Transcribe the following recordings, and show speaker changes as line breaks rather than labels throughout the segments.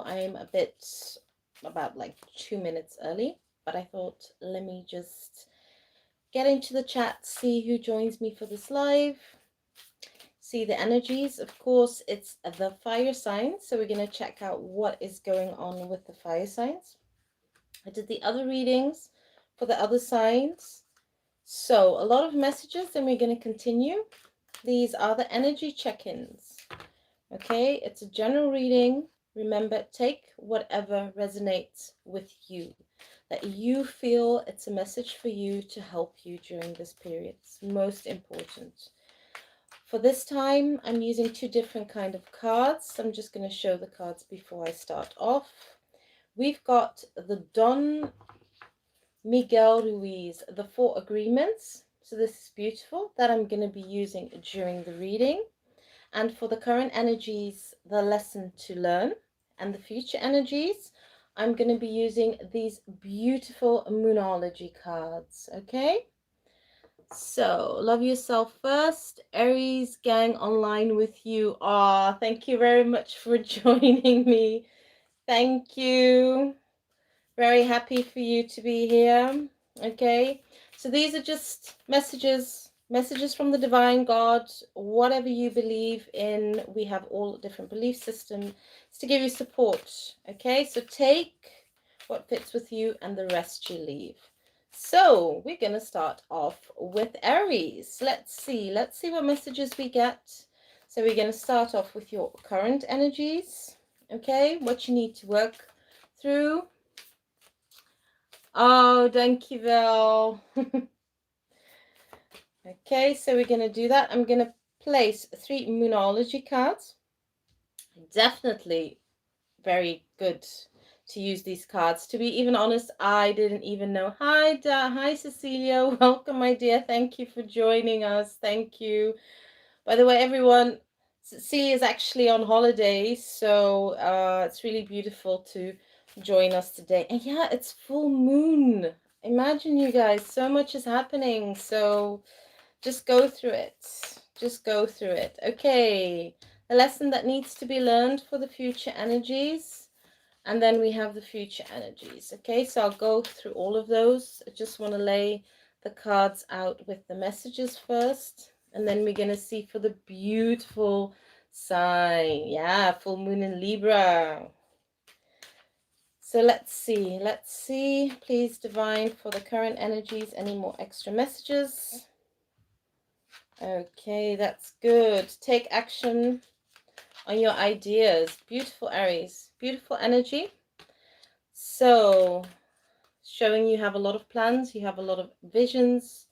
I'm a bit about like 2 minutes early, but I thought let me just get into the chat, see who joins me for this live, see the energies. Of course, it's the fire signs, so we're going to check out what is going on with the fire signs. I did the other readings for the other signs. So a lot of messages, and we're going to continue. These are the energy check-ins. Okay, it's a general reading. Remember, take whatever resonates with you, that you feel it's a message for you to help you during this period. It's most important. For this time, I'm using two different kind of cards. I'm just going to show the cards before I start off. We've got the Don Miguel Ruiz, the Four Agreements. So this is beautiful, that I'm going to be using during the reading. And for the current energies, the lesson to learn, and the future energies, I'm going to be using these beautiful Moonology cards. Okay, so love yourself first. Aries gang online with you. Ah, thank you very much for joining me. Thank you. Very happy for you to be here. Okay, so these are just messages from the divine God, whatever you believe in. We have all different belief systems to give you support. Okay, so take what fits with you and the rest you leave. So we're going to start off with Aries. Let's see what messages we get. So we're going to start off with your current energies. Okay, what you need to work through. Oh, dankjewel. Okay, so we're going to do that. I'm going to place 3 Moonology cards. Definitely very good to use these cards. To be even honest, I didn't even know. Hi, Cecilia. Welcome, my dear. Thank you for joining us. Thank you. By the way, everyone, Cecilia is actually on holiday, so it's really beautiful to join us today. And yeah, it's full moon. Imagine, you guys, so much is happening. So just go through it. Just go through it. Okay, a lesson that needs to be learned for the future energies. And then we have the future energies. Okay, so I'll go through all of those. I just want to lay the cards out with the messages first. And then we're going to see for the beautiful sign. Yeah, full moon in Libra. So let's see. Please, divine, for the current energies, any more extra messages? Okay, that's good. Take action on your ideas. Beautiful, Aries. Beautiful energy. So, showing you have a lot of plans, you have a lot of visions.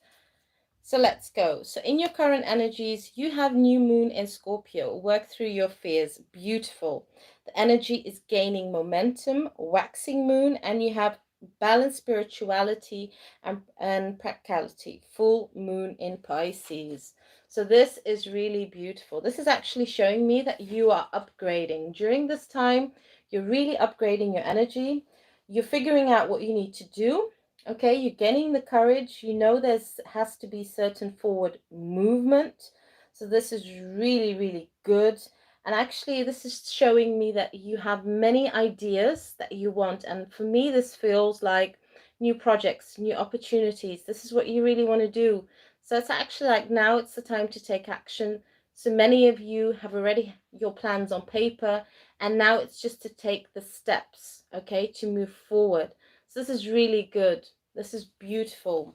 So let's go. So in your current energies, you have new moon in Scorpio. Work through your fears. Beautiful. The energy is gaining momentum, waxing moon, and you have balanced spirituality and practicality. Full moon in Pisces. So this is really beautiful. This is actually showing me that you are upgrading. During this time, you're really upgrading your energy. You're figuring out what you need to do. Okay, you're gaining the courage. You know there's has to be certain forward movement. So this is really, really good. And actually, this is showing me that you have many ideas that you want. And for me, this feels like new projects, new opportunities. This is what you really want to do. So it's actually like now it's the time to take action. So many of you have already your plans on paper, and now it's just to take the steps, okay, to move forward. So this is really good. This is beautiful.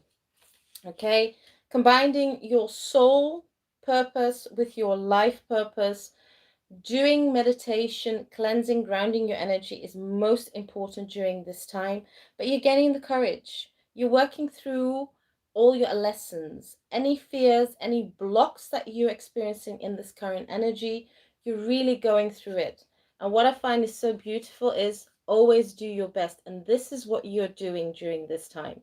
Okay, combining your soul purpose with your life purpose. Doing meditation, cleansing, grounding your energy is most important during this time. But you're getting the courage. You're working through all your lessons. Any fears, any blocks that you're experiencing in this current energy, you're really going through it. And what I find is so beautiful is always do your best. And this is what you're doing during this time.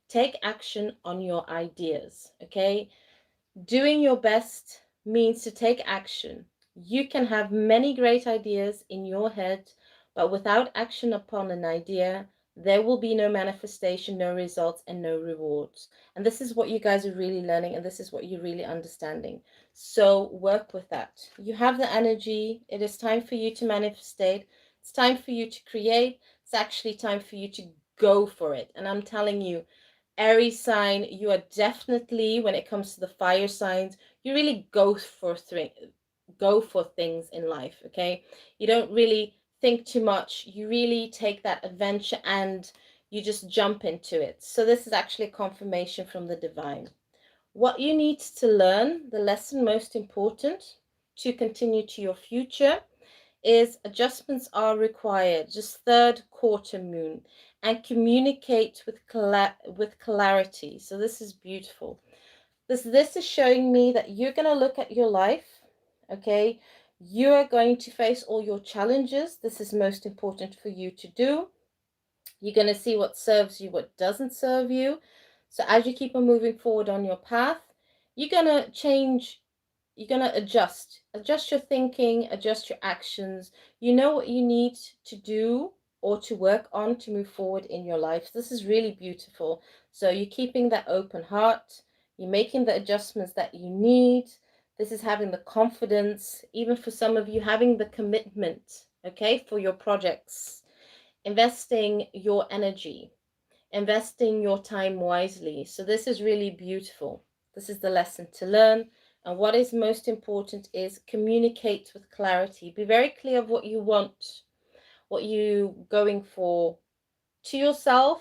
Take action on your ideas, okay? Doing your best means to take action. You can have many great ideas in your head, but without action upon an idea, there will be no manifestation, no results, and no rewards. And this is what you guys are really learning, and this is what you're really understanding. So work with that. You have the energy. It is time for you to manifestate. It's time for you to create. It's actually time for you to go for it. And I'm telling you, Aries sign, you are definitely, when it comes to the fire signs, you really go for things in life, okay? You don't really think too much. You really take that adventure and you just jump into it. So this is actually a confirmation from the divine. What you need to learn, the lesson most important to continue to your future, is adjustments are required, just third quarter moon, and communicate with clarity. So this is beautiful. This is showing me that you're going to look at your life, okay? You are going to face all your challenges. This is most important for you to do. You're going to see what serves you, what doesn't serve you. So as you keep on moving forward on your path, you're going to change, you're going to adjust your thinking, adjust your actions. You know what you need to do or to work on to move forward in your life. This is really beautiful. So you're keeping that open heart, you're making the adjustments that you need. This is having the confidence, even for some of you, having the commitment, okay, for your projects, investing your energy, investing your time wisely. So this is really beautiful. This is the lesson to learn. And what is most important is communicate with clarity. Be very clear of what you want, what you're going for, to yourself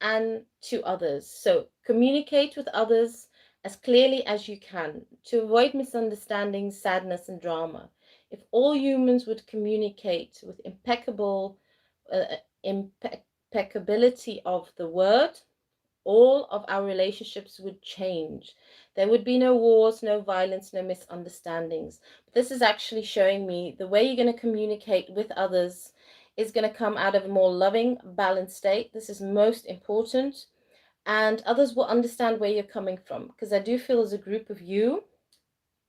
and to others. So communicate with others as clearly as you can to avoid misunderstandings, sadness, and drama. If all humans would communicate with impeccability of the word, all of our relationships would change. There would be no wars, no violence, no misunderstandings. But this is actually showing me the way you're going to communicate with others is going to come out of a more loving, balanced state. This is most important. And others will understand where you're coming from. Because I do feel as a group of you,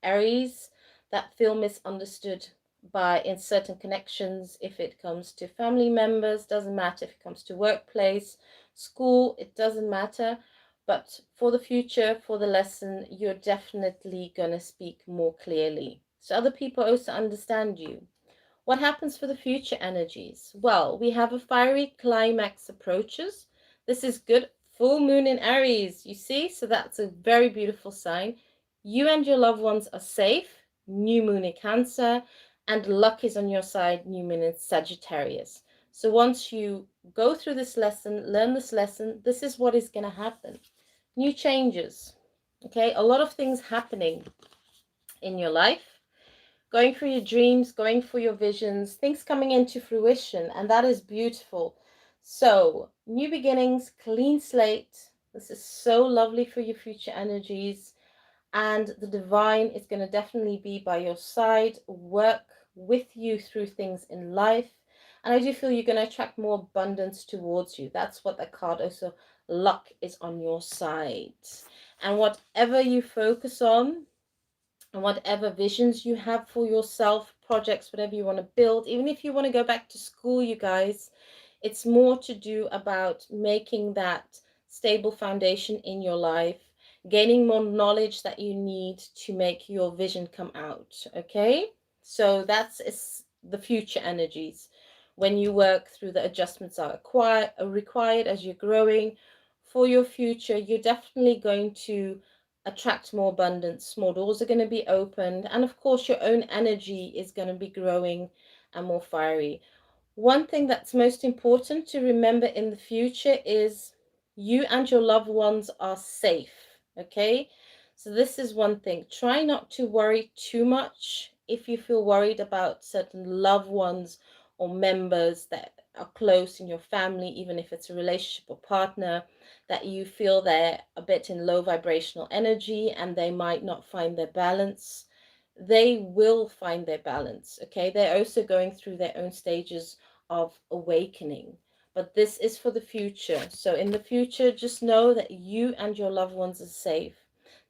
Aries, that feel misunderstood by in certain connections. If it comes to family members, doesn't matter. If it comes to workplace, school, it doesn't matter. But for the future, for the lesson, you're definitely going to speak more clearly, so other people also understand you. What happens for the future energies? Well, we have a fiery climax approaches. This is good. Full moon in Aries, you see? So that's a very beautiful sign. You and your loved ones are safe. New moon in Cancer. And luck is on your side. New moon in Sagittarius. So once you go through this lesson, learn this lesson, this is what is going to happen. New changes. Okay, a lot of things happening in your life, going for your dreams, going for your visions, things coming into fruition, and that is beautiful. So, new beginnings, clean slate. This is so lovely for your future energies, and the divine is going to definitely be by your side, work with you through things in life. And I do feel you're going to attract more abundance towards you. That's what that card also, luck is on your side. And whatever you focus on, and whatever visions you have for yourself, projects, whatever you want to build, even if you want to go back to school, you guys, it's more to do about making that stable foundation in your life, gaining more knowledge that you need to make your vision come out. Okay, so that's the future energies. When you work through the adjustments are required as you're growing for your future, you're definitely going to attract more abundance. More doors are going to be opened, and of course your own energy is going to be growing and more fiery. One thing that's most important to remember in the future is you and your loved ones are safe. Okay, so this is one thing. Try not to worry too much if you feel worried about certain loved ones or members that are close in your family, even if it's a relationship or partner, that you feel they're a bit in low vibrational energy and they might not find their balance. They will find their balance. Okay, they're also going through their own stages of awakening, but this is for the future. So in the future, just know that you and your loved ones are safe.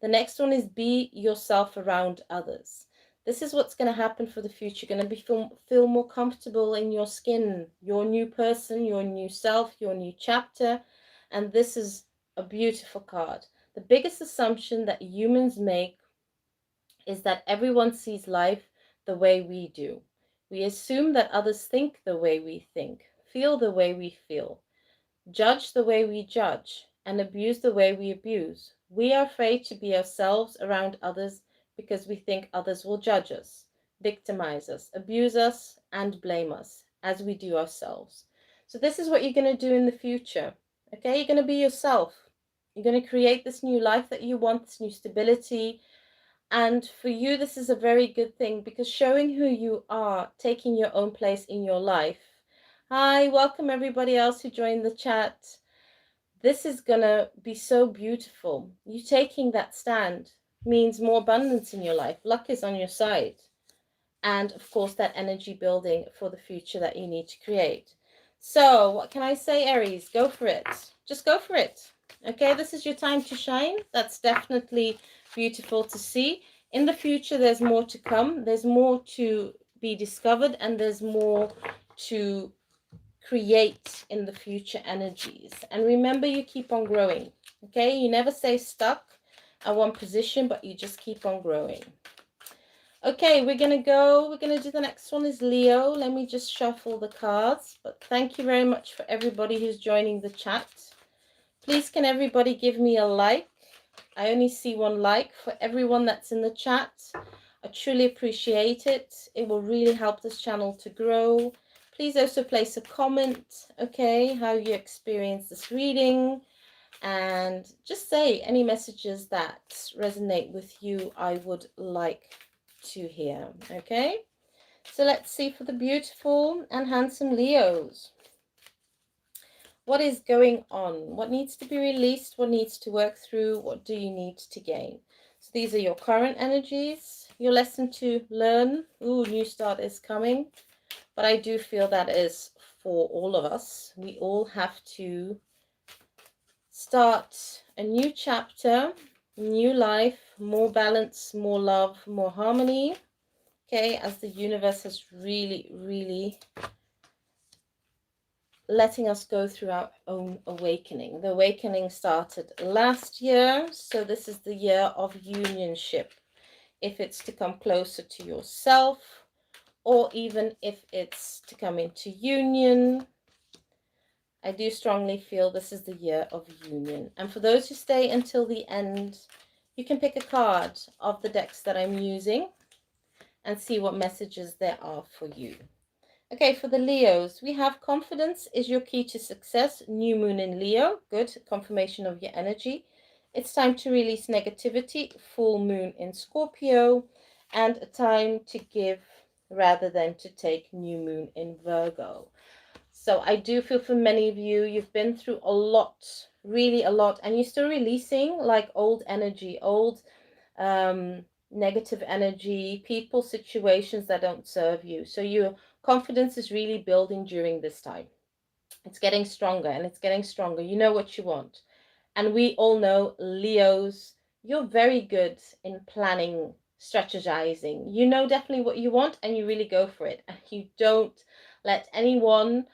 The next one is be yourself around others. This is what's going to happen for the future. You're going to feel more comfortable in your skin, your new person, your new self, your new chapter. And this is a beautiful card. The biggest assumption that humans make is that everyone sees life the way we do. We assume that others think the way we think, feel the way we feel, judge the way we judge, and abuse the way we abuse. We are afraid to be ourselves around others because we think others will judge us, victimize us, abuse us, and blame us, as we do ourselves. So, this is what you're going to do in the future. Okay, you're going to be yourself. You're going to create this new life that you want, this new stability. And for you, this is a very good thing because showing who you are, taking your own place in your life. Hi, welcome everybody else who joined the chat. This is gonna be so beautiful. You taking that stand means more abundance in your life. Luck is on your side. And of course, that energy building for the future that you need to create. So, what can I say, Aries? Go for it. Just go for it. Okay, this is your time to shine. That's definitely beautiful to see. In the future, there's more to come. There's more to be discovered, and there's more to create in the future energies. And remember, you keep on growing. Okay, you never stay stuck at one position, but you just keep on growing. Okay, we're going to do the next one is Leo. Let me just shuffle the cards. But thank you very much for everybody who's joining the chat. Please, can everybody give me a like? I only see one like for everyone that's in the chat. I truly appreciate it. It will really help this channel to grow. Please also place a comment, okay, how you experience this reading. And just say any messages that resonate with you, I would like to hear. Okay, so let's see for the beautiful and handsome Leos. What is going on? What needs to be released? What needs to work through? What do you need to gain? So these are your current energies, your lesson to learn. Ooh, new start is coming. But I do feel that is for all of us. We all have to start a new chapter, new life, more balance, more love, more harmony. Okay, as the universe has really letting us go through our own awakening. The awakening started last year, so this is the year of unionship. If it's to come closer to yourself, or even if it's to come into union, I do strongly feel this is the year of union. And for those who stay until the end, you can pick a card of the decks that I'm using and see what messages there are for you. Okay, for the Leos, we have confidence is your key to success. New moon in Leo. Good. Confirmation of your energy. It's time to release negativity. Full moon in Scorpio. And a time to give rather than to take. New moon in Virgo. So I do feel for many of you, you've been through a lot, really a lot, and you're still releasing like old energy, old negative energy, people, situations that don't serve you. So your confidence is really building during this time. It's getting stronger and it's getting stronger. You know what you want. And we all know, Leos, you're very good in planning, strategizing. You know definitely what you want and you really go for it. And you don't let anyone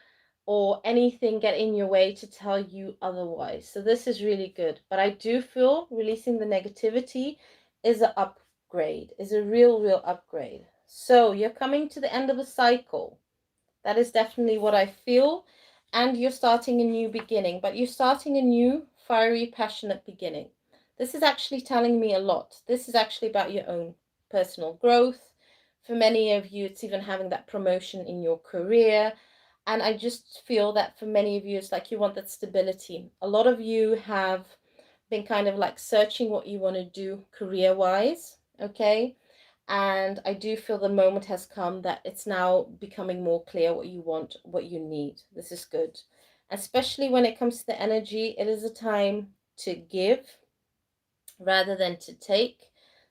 or anything get in your way to tell you otherwise. So this is really good. But I do feel releasing the negativity is an upgrade, is a real upgrade. So you're coming to the end of a cycle. That is definitely what I feel. And you're starting a new beginning, but you're starting a new, fiery, passionate beginning. This is actually telling me a lot. This is actually about your own personal growth. For many of you, it's even having that promotion in your career. And I just feel that for many of you, it's like you want that stability. A lot of you have been kind of like searching what you want to do career-wise, okay? And I do feel the moment has come that it's now becoming more clear what you want, what you need. This is good. Especially when it comes to the energy, it is a time to give rather than to take.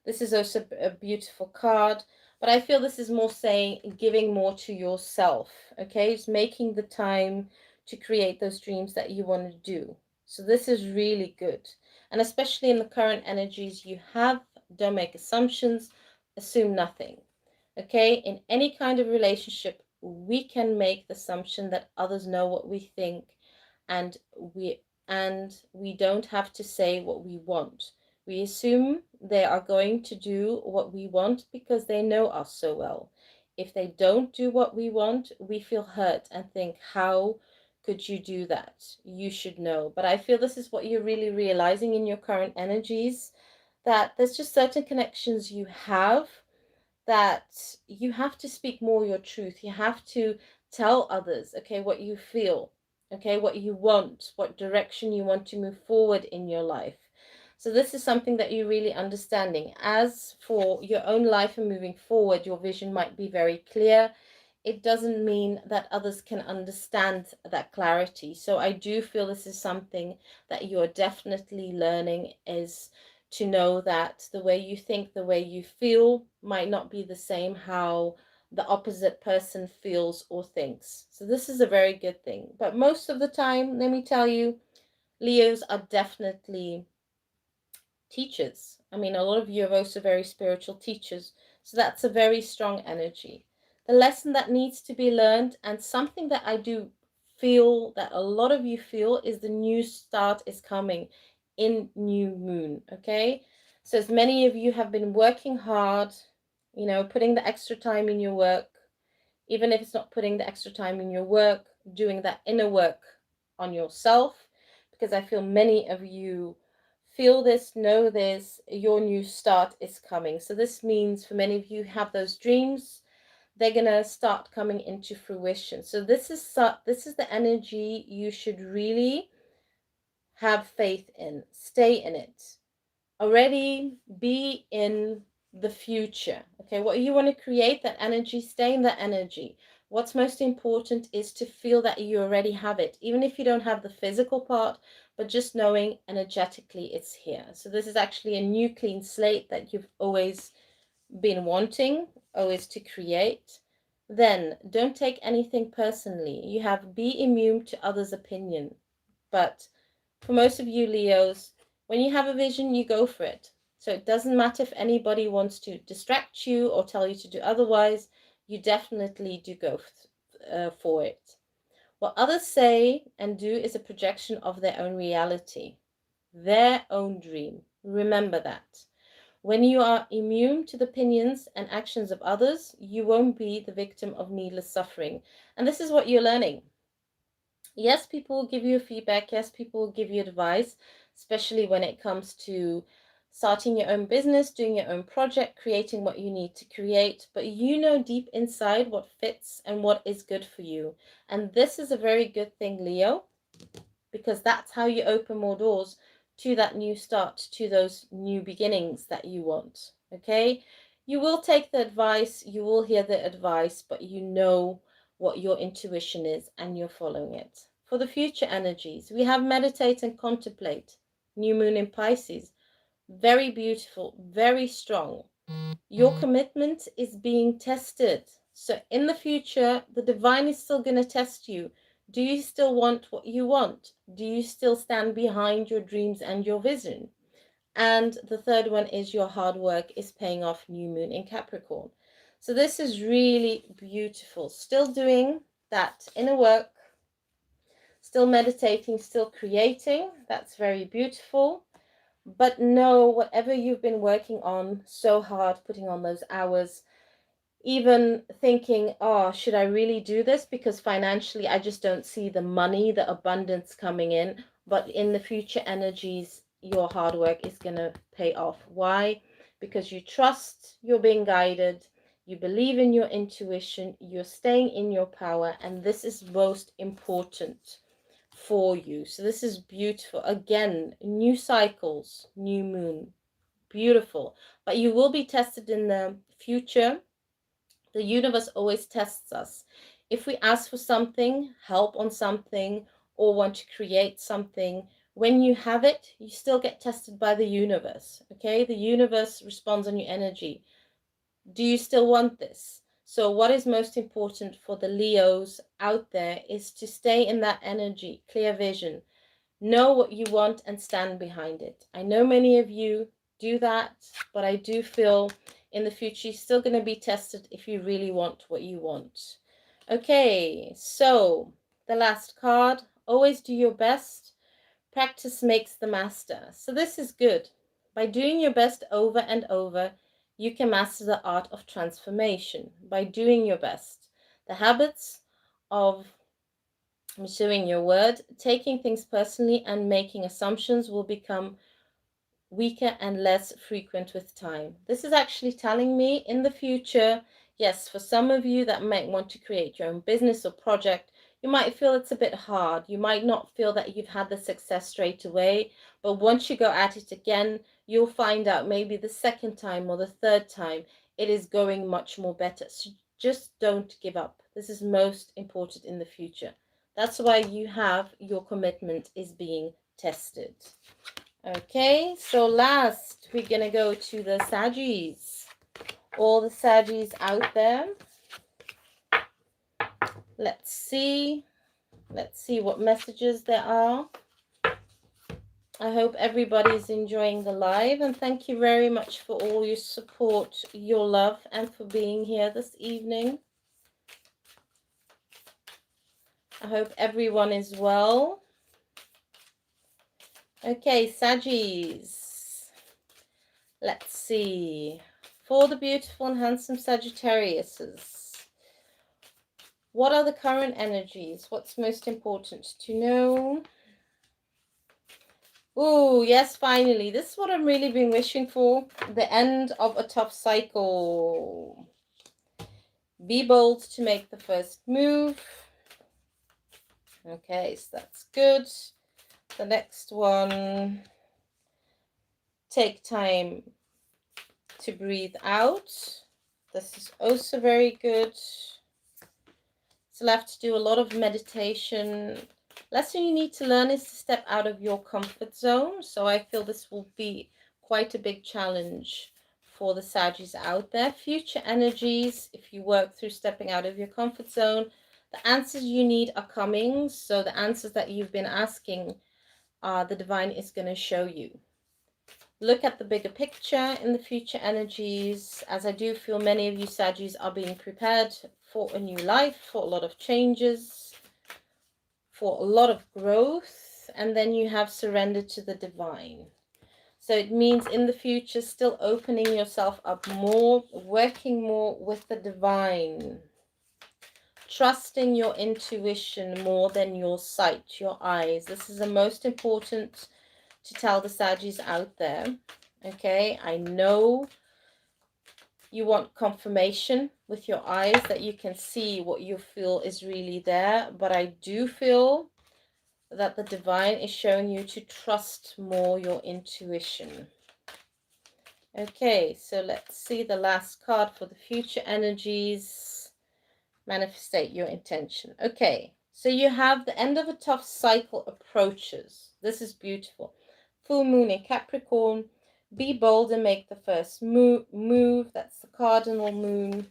This is also a beautiful card, but I feel this is more saying giving more to yourself, okay? It's making the time to create those dreams that you want to do. So this is really good. And especially in the current energies you have, don't make assumptions, assume nothing, okay? In any kind of relationship, we can make the assumption that others know what we think, and we don't have to say what we want. We assume they are going to do what we want because they know us so well. if they don't do what we want, we feel hurt and think, how could you do that? You should know. But I feel this is what you're really realizing in your current energies, that there's just certain connections you have that you have to speak more your truth. You have to tell others, okay, what you feel, okay, what you want, what direction you want to move forward in your life. So this is something that you're really understanding. As for your own life and moving forward, your vision might be very clear. It doesn't mean that others can understand that clarity. So I do feel this is something that you're definitely learning, is to know that the way you think, the way you feel might not be the same how the opposite person feels or thinks. So this is a very good thing. But most of the time, let me tell you, Leos are definitely teachers. I mean, a lot of you are also very spiritual teachers. So that's a very strong energy. The lesson that needs to be learned, and something that I do feel that a lot of you feel, is the new start is coming in new moon. Okay. So as many of you have been working hard, you know, putting the extra time in your work, even if it's not putting the extra time in your work, doing that inner work on yourself, because I feel many of you feel this, know this, your new start is coming. So this means for many of you have those dreams, they're gonna start coming into fruition. So this is the energy you should really have faith in. Stay in it. Already be in the future. Okay, what you want to create, that energy, stay in that energy. What's most important is to feel that you already have it, even if you don't have the physical part, but just knowing energetically it's here. So this is actually a new clean slate that you've always been wanting, always to create. Then don't take anything personally. You have be immune to others' opinion. But for most of you Leos, when you have a vision, you go for it. So it doesn't matter if anybody wants to distract you or tell you to do otherwise, you definitely do go for it. What others say and do is a projection of their own reality, their own dream. Remember that. When you are immune to the opinions and actions of others, you won't be the victim of needless suffering. And this is what you're learning. Yes, people will give you feedback. Yes, people will give you advice, especially when it comes to starting your own business, doing your own project, creating what you need to create. But you know deep inside what fits and what is good for you. And this is a very good thing, Leo, because that's how you open more doors to that new start, to those new beginnings that you want. Okay, you will take the advice, you will hear the advice, but you know what your intuition is and you're following it. For the future energies, we have meditate and contemplate. New moon in Pisces, very beautiful, very strong. Your commitment is being tested. So in the future, the divine is still going to test you. Do you still want what you want? Do you still stand behind your dreams and your vision? And the third one is your hard work is paying off, new moon in Capricorn. So this is really beautiful. Still doing that inner work, still meditating, still creating. That's very beautiful. But know whatever you've been working on so hard, putting on those hours, even thinking, oh, should I really do this? Because financially, I just don't see the money, the abundance coming in. But in the future energies, your hard work is going to pay off. Why? Because you trust you're being guided, you believe in your intuition, you're staying in your power, and this is most important for you. So this is beautiful. Again, new cycles, new moon, beautiful. But you will be tested in the future. The universe always tests us. If we ask for something, help on something, or want to create something, when you have it, you still get tested by the universe. Okay, the universe responds on your energy. Do you still want this? So what is most important for the Leos out there is to stay in that energy, clear vision, know what you want and stand behind it. I know many of you do that, but I do feel in the future you're still going to be tested if you really want what you want. Okay, so the last card, always do your best. Practice makes the master. So this is good. By doing your best over and over, you can master the art of transformation by doing your best. The habits of pursuing your word, taking things personally, and making assumptions will become weaker and less frequent with time. This is actually telling me in the future, yes, for some of you that might want to create your own business or project, you might feel it's a bit hard. You might not feel that you've had the success straight away, but once you go at it again, you'll find out maybe the second time or the third time it is going much more better. So just don't give up. This is most important in the future. That's why you have your commitment is being tested. Okay, so last we're gonna go to the Saggies. All the Saggies out there. Let's see what messages there are. I hope everybody's enjoying the live, and thank you very much for all your support, your love, and for being here this evening. I hope everyone is well. Okay, Saggies. Let's see. For the beautiful and handsome Sagittariuses, what are the current energies? What's most important to know? Oh, yes, finally. This is what I've really been wishing for. The end of a tough cycle. Be bold to make the first move. Okay, so that's good. The next one. Take time to breathe out. This is also very good. So you'll have to do a lot of meditation. Lesson you need to learn is to step out of your comfort zone. So I feel this will be quite a big challenge for the Saggies out there. Future energies, if you work through stepping out of your comfort zone, the answers you need are coming. So the answers that you've been asking, the divine is going to show you. Look at the bigger picture in the future energies, as I do feel many of you Saggies are being prepared for a new life, for a lot of changes, for a lot of growth, and then you have surrendered to the divine. So it means in the future still opening yourself up more, working more with the divine, trusting your intuition more than your sight, your eyes. This is the most important to tell the Saggies out there. Okay, I know you want confirmation with your eyes that you can see what you feel is really there, but I do feel that the divine is showing you to trust more your intuition. Okay, so let's see the last card for the future energies. Manifestate your intention. Okay, so you have the end of a tough cycle approaches. This is beautiful. Full moon in Capricorn. Be bold and make the first move. That's the cardinal moon.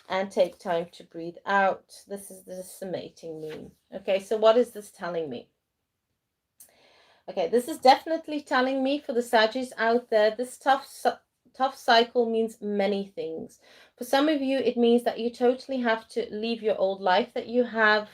And take time to breathe out. This is the summating moon. Okay, so what is this telling me? Okay, this is definitely telling me for the Saggies out there, this tough cycle means many things. For some of you, it means that you totally have to leave your old life that you have.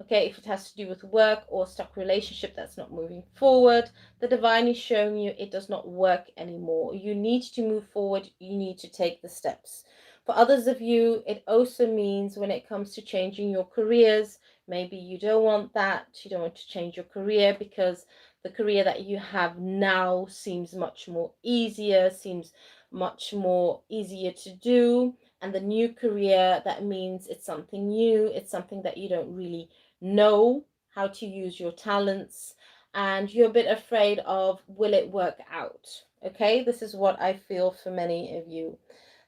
Okay, if it has to do with work or stuck relationship that's not moving forward, the divine is showing you it does not work anymore. You need to move forward. You need to take the steps. For others of you, it also means when it comes to changing your careers, maybe you don't want that. You don't want to change your career because the career that you have now seems much more easier, seems much more easier to do. And the new career, that means it's something new. It's something that you don't really know how to use your talents. And you're a bit afraid of, will it work out? Okay, this is what I feel for many of you.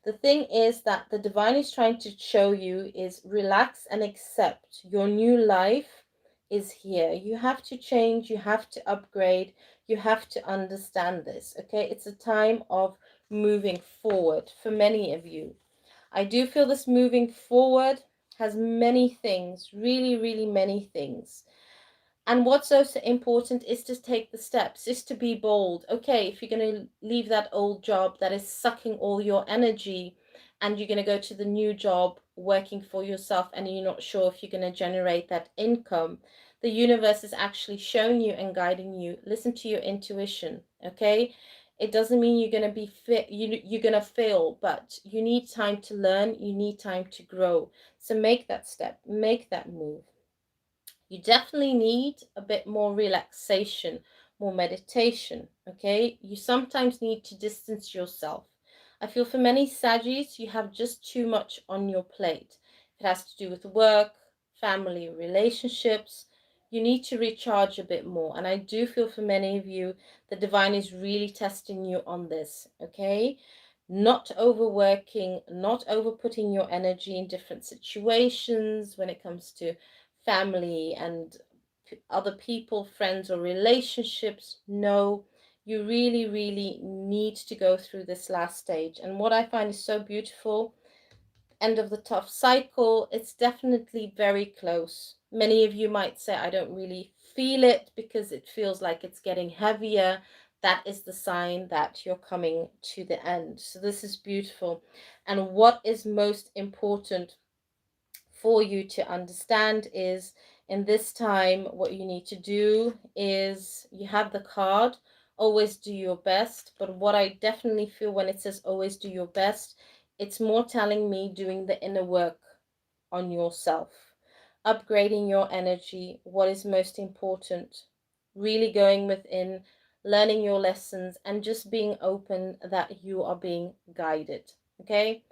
The thing is that the divine is trying to show you is relax and accept your new life is here. You have to change, you have to upgrade, you have to understand this. Okay, it's a time of moving forward for many of you. I do feel this moving forward has many things, really many things. And what's also important is to take the steps, is to be bold. Okay, if you're going to leave that old job that is sucking all your energy and you're going to go to the new job working for yourself and you're not sure if you're going to generate that income, the universe is actually showing you and guiding you. Listen to your intuition, okay? It doesn't mean you're going to be fit, you're going to fail, but you need time to learn, you need time to grow. So make that step, make that move. You definitely need a bit more relaxation, more meditation, okay? You sometimes need to distance yourself. I feel for many Saggies, you have just too much on your plate. It has to do with work, family, relationships. You need to recharge a bit more. And I do feel for many of you, the divine is really testing you on this, okay? Not overworking, not overputting your energy in different situations when it comes to family and other people, friends, or relationships. No, you really, really need to go through this last stage. And what I find is so beautiful, end of the tough cycle, it's definitely very close. Many of you might say, I don't really feel it because it feels like it's getting heavier. That is the sign that you're coming to the end. So this is beautiful. And what is most important for you to understand is, in this time, what you need to do is, you have the card, always do your best. But what I definitely feel when it says always do your best, it's more telling me doing the inner work on yourself, upgrading your energy, what is most important, really going within, learning your lessons, and just being open that you are being guided. Okay,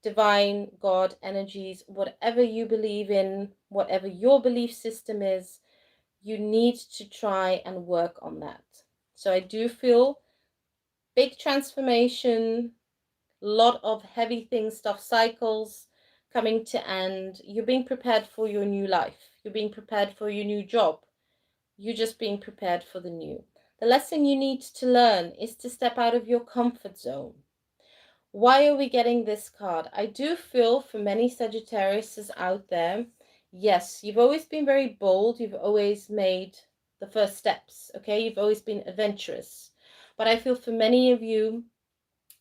divine, God, energies, whatever you believe in, whatever your belief system is, you need to try and work on that. So I do feel big transformation, lot of heavy things, stuff, cycles coming to end. You're being prepared for your new life. You're being prepared for your new job. You're just being prepared for the new. The lesson you need to learn is to step out of your comfort zone. Why are we getting this card? I do feel for many Sagittariuses out there, yes, you've always been very bold. You've always made the first steps, okay? You've always been adventurous. But I feel for many of you,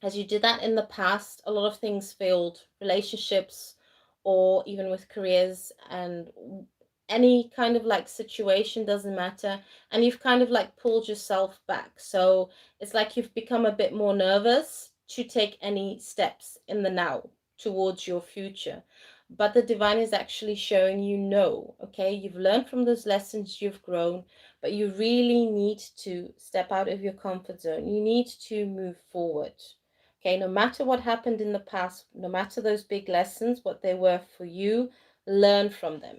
as you did that in the past, a lot of things failed, relationships, or even with careers, and any kind of like situation, doesn't matter, and you've kind of like pulled yourself back. So it's like you've become a bit more nervous to take any steps in the now towards your future. But the divine is actually showing you, no, okay, you've learned from those lessons, you've grown, but you really need to step out of your comfort zone. You need to move forward. Okay, no matter what happened in the past, no matter those big lessons, what they were for you, learn from them,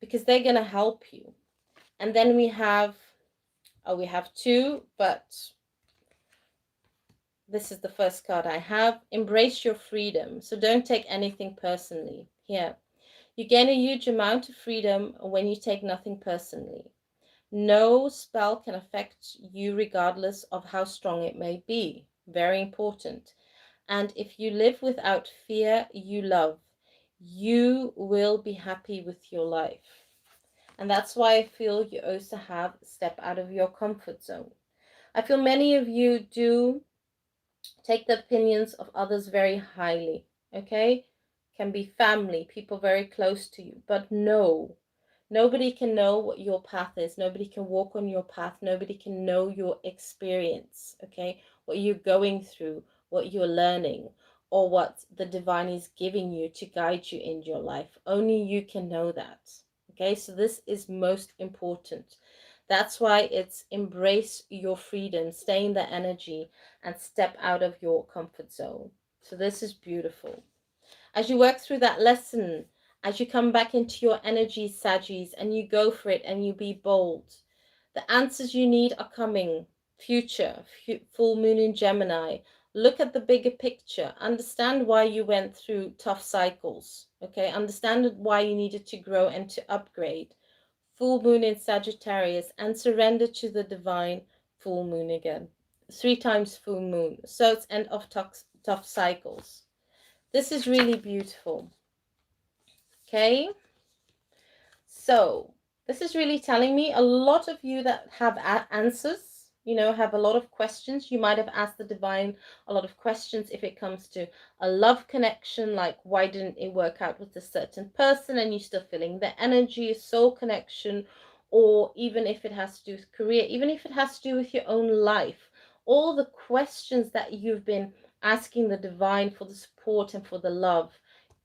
because they're going to help you. And then we have, oh, we have two, but this is the first card I have. Embrace your freedom. So don't take anything personally here. You gain a huge amount of freedom when you take nothing personally. No spell can affect you regardless of how strong it may be. Very important. And if you live without fear, you love. You will be happy with your life. And that's why I feel you also have step out of your comfort zone. I feel many of you do take the opinions of others very highly, okay? Can be family, people very close to you. But no, nobody can know what your path is. Nobody can walk on your path. Nobody can know your experience, okay? What you're going through, what you're learning, or what the divine is giving you to guide you in your life. Only you can know that, okay? So this is most important. That's why it's embrace your freedom, stay in the energy, and step out of your comfort zone. So this is beautiful. As you work through that lesson, as you come back into your energy, Saggies, and you go for it and you be bold, the answers you need are coming. Future, full moon in Gemini. Look at the bigger picture. Understand why you went through tough cycles. Okay, understand why you needed to grow and to upgrade. Full moon in Sagittarius, and surrender to the divine. Full moon again. 3 times full moon. So it's end of tough cycles. This is really beautiful. Okay. So this is really telling me a lot of you that have answers, you know, have a lot of questions. You might have asked the divine a lot of questions if it comes to a love connection, like why didn't it work out with a certain person, and you're still feeling the energy, a soul connection, or even if it has to do with career, even if it has to do with your own life, all the questions that you've been asking the divine for the support and for the love,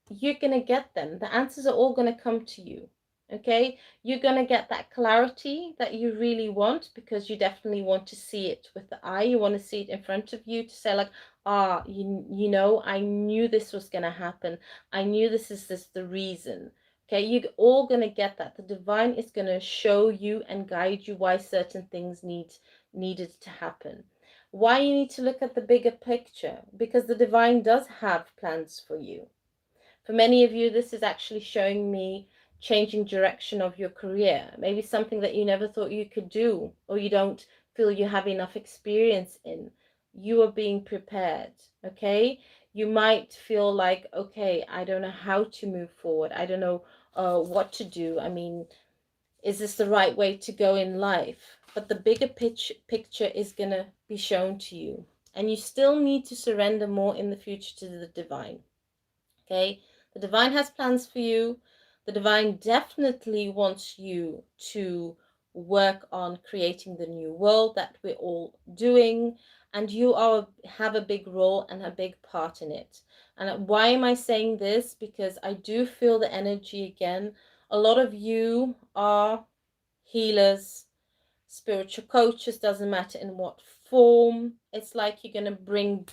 you're going to get them. The answers are all going to come to you. Okay, you're going to get that clarity that you really want, because you definitely want to see it with the eye. You want to see it in front of you to say like, you know, I knew this was going to happen. I knew this is the reason. Okay, you're all going to get that. The divine is going to show you and guide you why certain things needed to happen. Why you need to look at the bigger picture, because the divine does have plans for you. For many of you, this is actually showing me changing direction of your career. Maybe something that you never thought you could do, or you don't feel you have enough experience in. You are being prepared, okay? You might feel like, okay, I don't know how to move forward. I don't know what to do. I mean, is this the right way to go in life? But the bigger picture is going to be shown to you. And you still need to surrender more in the future to the divine. Okay, the divine has plans for you. The divine definitely wants you to work on creating the new world that we're all doing, and you have a big role and a big part in it. And why am I saying this? Because I do feel the energy again. A lot of you are healers, spiritual coaches, doesn't matter in what form. It's like you're going to bring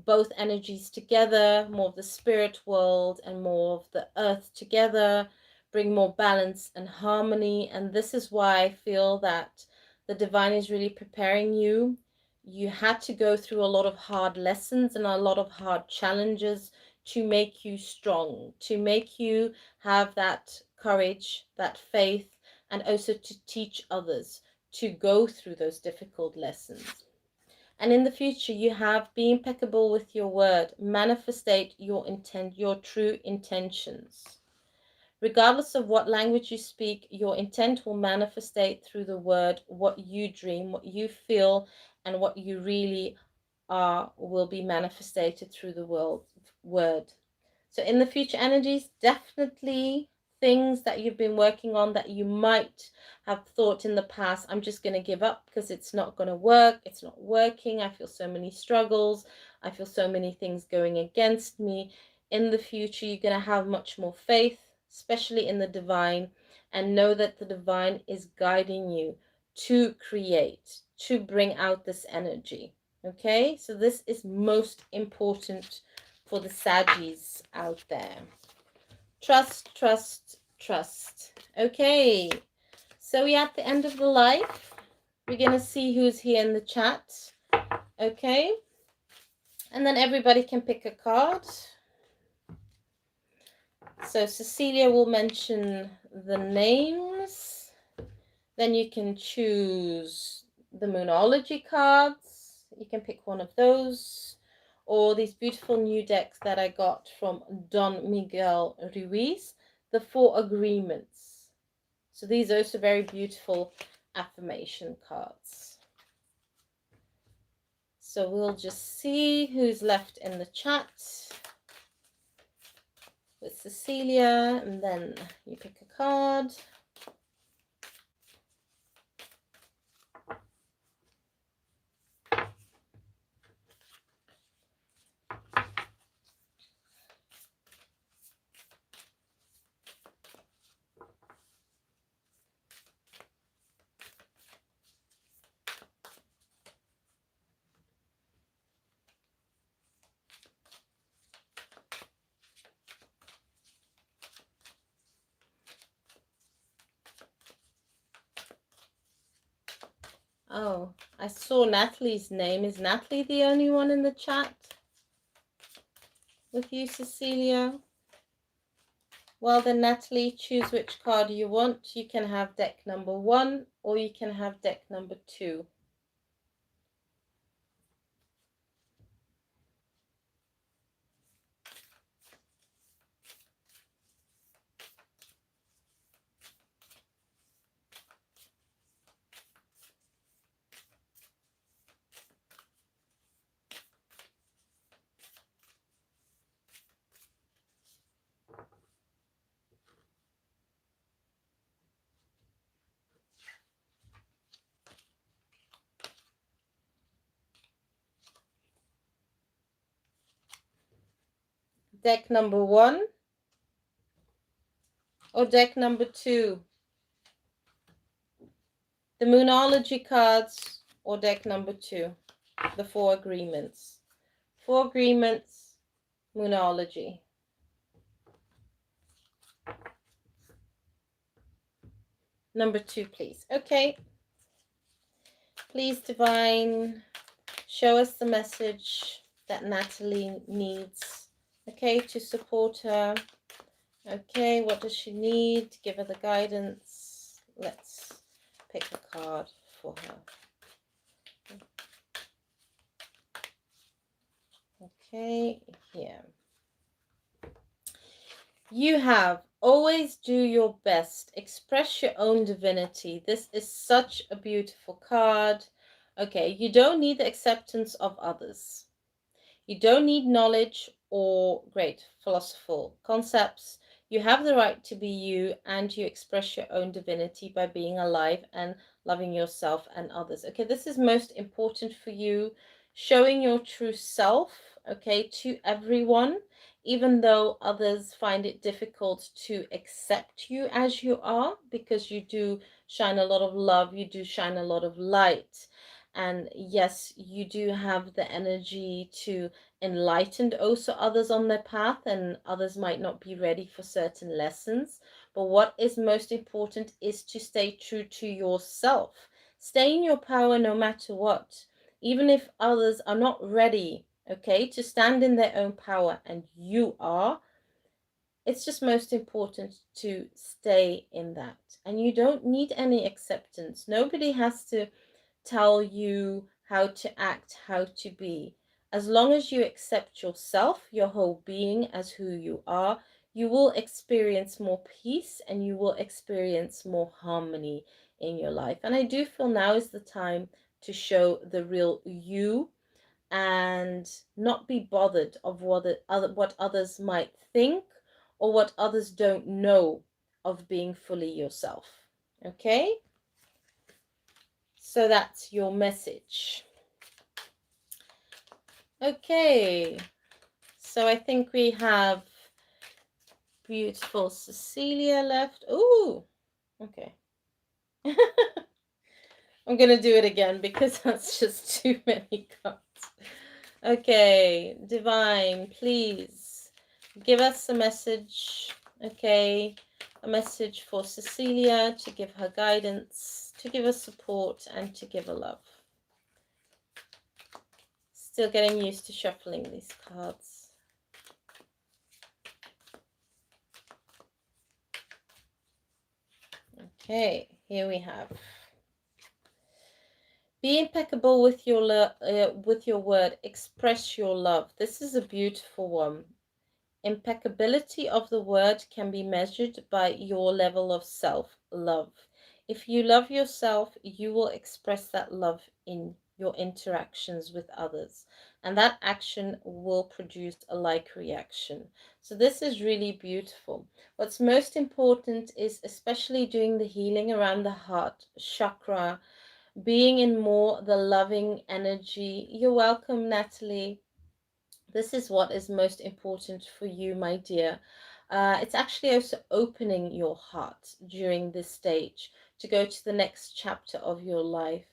both energies together, more of the spirit world and more of the earth together, bring more balance and harmony. And this is why I feel that the divine is really preparing you. You had to go through a lot of hard lessons and a lot of hard challenges to make you strong, to make you have that courage, that faith, and also to teach others to go through those difficult lessons. And in the future, you have be impeccable with your word, manifestate your intent, your true intentions. Regardless of what language you speak, your intent will manifestate through the word. What you dream, what you feel, and what you really are will be manifested through the word. So in the future energies, definitely things that you've been working on that you might have thought in the past, I'm just going to give up because it's not going to work. It's not working. I feel so many struggles. I feel so many things going against me. In the future, you're going to have much more faith, especially in the divine, and know that the divine is guiding you to create, to bring out this energy. Okay, so this is most important for the Saggies out there. Trust, trust, trust. Okay, so we're at the end of the live. We're going to see who's here in the chat. Okay, and then everybody can pick a card. So Cecilia will mention the names. Then you can choose the Moonology cards. You can pick one of those, or these beautiful new decks that I got from Don Miguel Ruiz, the 4 Agreements. So these are also very beautiful affirmation cards. So we'll just see who's left in the chat with Cecilia, and then you pick a card. Oh, I saw Natalie's name. Is Natalie the only one in the chat with you, Cecilia? Well, then, Natalie, choose which card you want. You can have deck number 1 or you can have deck number 2. Deck number 1 or deck number 2? The Moonology cards or deck number 2? The 4 agreements. 4 agreements, Moonology. Number 2, please. Okay. Please, Divine, show us the message that Natalie needs, okay, to support her. Okay, what does she need? Give her the guidance. Let's pick a card for her. Okay, here. You have always do your best. Express your own divinity. This is such a beautiful card. Okay, you don't need the acceptance of others. You don't need knowledge or great philosophical concepts. You have the right to be you, and you express your own divinity by being alive and loving yourself and others. Okay, this is most important for you. Showing your true self, okay, to everyone, even though others find it difficult to accept you as you are, because you do shine a lot of love, you do shine a lot of light. And yes, you do have the energy to enlighten also others on their path, and others might not be ready for certain lessons. But what is most important is to stay true to yourself. Stay in your power no matter what. Even if others are not ready, okay, to stand in their own power and you are, it's just most important to stay in that. And you don't need any acceptance. Nobody has to tell you how to act, how to be. As long as you accept yourself, your whole being as who you are, you will experience more peace and you will experience more harmony in your life. And I do feel now is the time to show the real you and not be bothered of what others might think or what others don't know of being fully yourself. Okay? So that's your message. Okay, so I think we have beautiful Cecilia left. Ooh, okay. I'm going to do it again because that's just too many cards. Okay, Divine, please give us a message. Okay, a message for Cecilia to give her guidance, to give her support, and to give her love. Still getting used to shuffling these cards. Okay, here we have. Be impeccable with your word. Express your love. This is a beautiful one. Impeccability of the word can be measured by your level of self-love. If you love yourself, you will express that love in your interactions with others, and that action will produce a like reaction. So this is really beautiful. What's most important is especially doing the healing around the heart chakra, being in more the loving energy. You're welcome, Natalie. This is what is most important for you, my dear. It's actually also opening your heart during this stage to go to the next chapter of your life.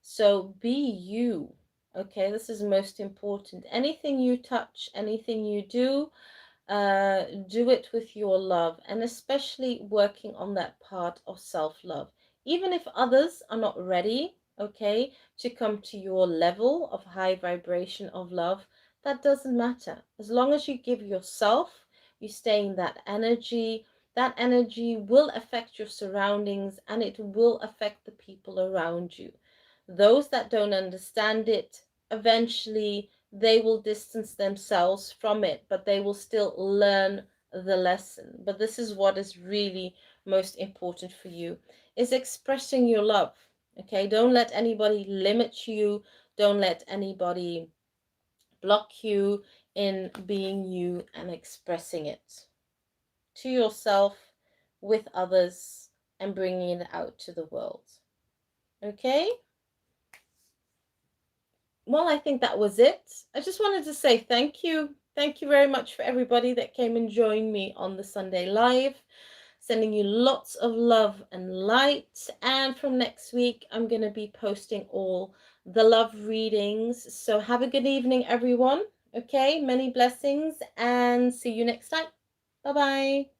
So be you. Okay, this is most important. Anything you touch, anything you do it with your love, and especially working on that part of self-love. Even if others are not ready, okay, to come to your level of high vibration of love, that doesn't matter. As long as you give yourself, you stay in that energy will affect your surroundings and it will affect the people around you. Those that don't understand it, eventually they will distance themselves from it, but they will still learn the lesson. But this is what is really most important for you, is expressing your love. Okay, don't let anybody limit you. Don't let anybody block you in being you and expressing it to yourself, with others, and bringing it out to the world. Okay? Well, I think that was it. I just wanted to say thank you Thank you very much for everybody that came and joined me on the Sunday live. Sending you lots of love and light. And from next week, I'm going to be posting all the love readings. So have a good evening, everyone. Okay, many blessings and see you next time. Bye-bye.